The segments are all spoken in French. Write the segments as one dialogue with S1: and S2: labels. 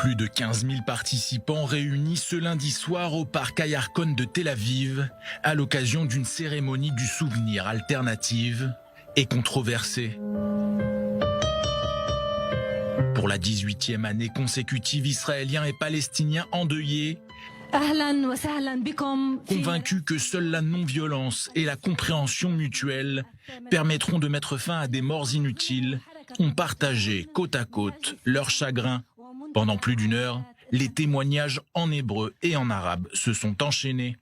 S1: Plus de 15 000 participants réunis ce lundi soir au parc Ayarkon de Tel Aviv à l'occasion d'une cérémonie du souvenir alternative et controversée. Pour la 18e année consécutive, Israéliens et Palestiniens endeuillés, convaincus que seule la non-violence et la compréhension mutuelle permettront de mettre fin à des morts inutiles, ont partagé côte à côte leur chagrin. Pendant plus d'une heure, les témoignages en hébreu et en arabe se sont enchaînés.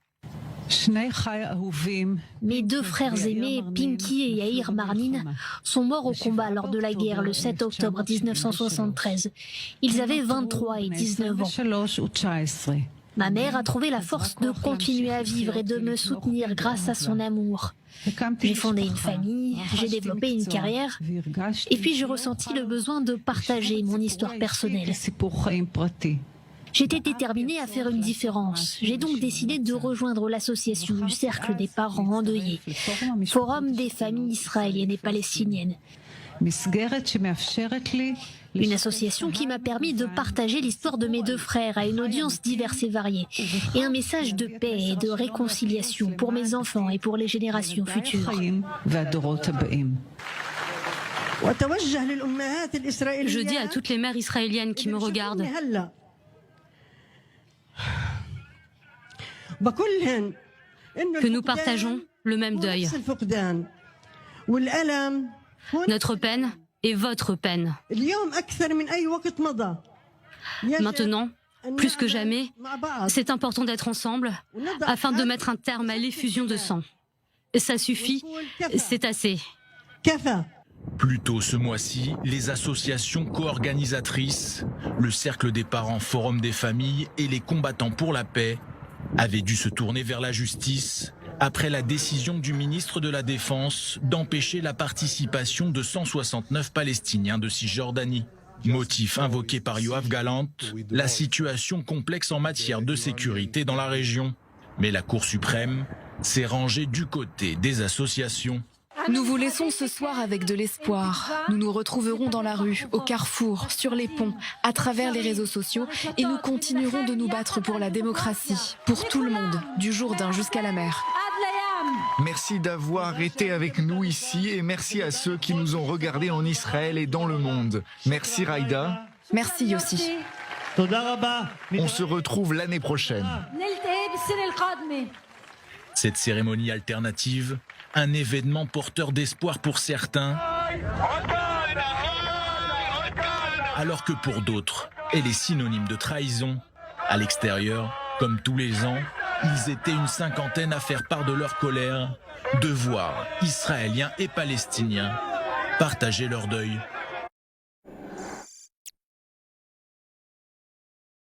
S2: Mes deux frères aimés, Pinky et Yair Marnin, sont morts au combat lors de la guerre le 7 octobre 1973. Ils avaient 23 et 19 ans. Ma mère a trouvé la force de continuer à vivre et de me soutenir grâce à son amour. J'ai fondé une famille, j'ai développé une carrière, et puis j'ai ressenti le besoin de partager mon histoire personnelle. J'étais déterminée à faire une différence. J'ai donc décidé de rejoindre l'association du Cercle des parents endeuillés, Forum des familles israéliennes et palestiniennes. Une association qui m'a permis de partager l'histoire de mes deux frères à une audience diverse et variée, et un message de paix et de réconciliation pour mes enfants et pour les générations futures.
S3: Je dis à toutes les mères israéliennes qui me regardent, que nous partageons le même deuil. Notre peine est votre peine. Maintenant, plus que jamais, c'est important d'être ensemble afin de mettre un terme à l'effusion de sang. Ça suffit, c'est assez.
S1: Plus tôt ce mois-ci, les associations co-organisatrices, le Cercle des parents, Forum des familles et les combattants pour la paix avaient dû se tourner vers la justice après la décision du ministre de la Défense d'empêcher la participation de 169 Palestiniens de Cisjordanie. Motif invoqué par Yoav Gallant, la situation complexe en matière de sécurité dans la région. Mais la Cour suprême s'est rangée du côté des associations.
S4: Nous vous laissons ce soir avec de l'espoir. Nous nous retrouverons dans la rue, au carrefour, sur les ponts, à travers les réseaux sociaux et nous continuerons de nous battre pour la démocratie, pour tout le monde, du Jourdain jusqu'à la mer.
S5: Merci d'avoir été avec nous ici et merci à ceux qui nous ont regardés en Israël et dans le monde. Merci Raïda.
S4: Merci Yossi.
S5: On se retrouve l'année prochaine.
S1: Cette cérémonie alternative, un événement porteur d'espoir pour certains, alors que pour d'autres, elle est synonyme de trahison. À l'extérieur, comme tous les ans, ils étaient une cinquantaine à faire part de leur colère, de voir Israéliens et Palestiniens partager leur deuil.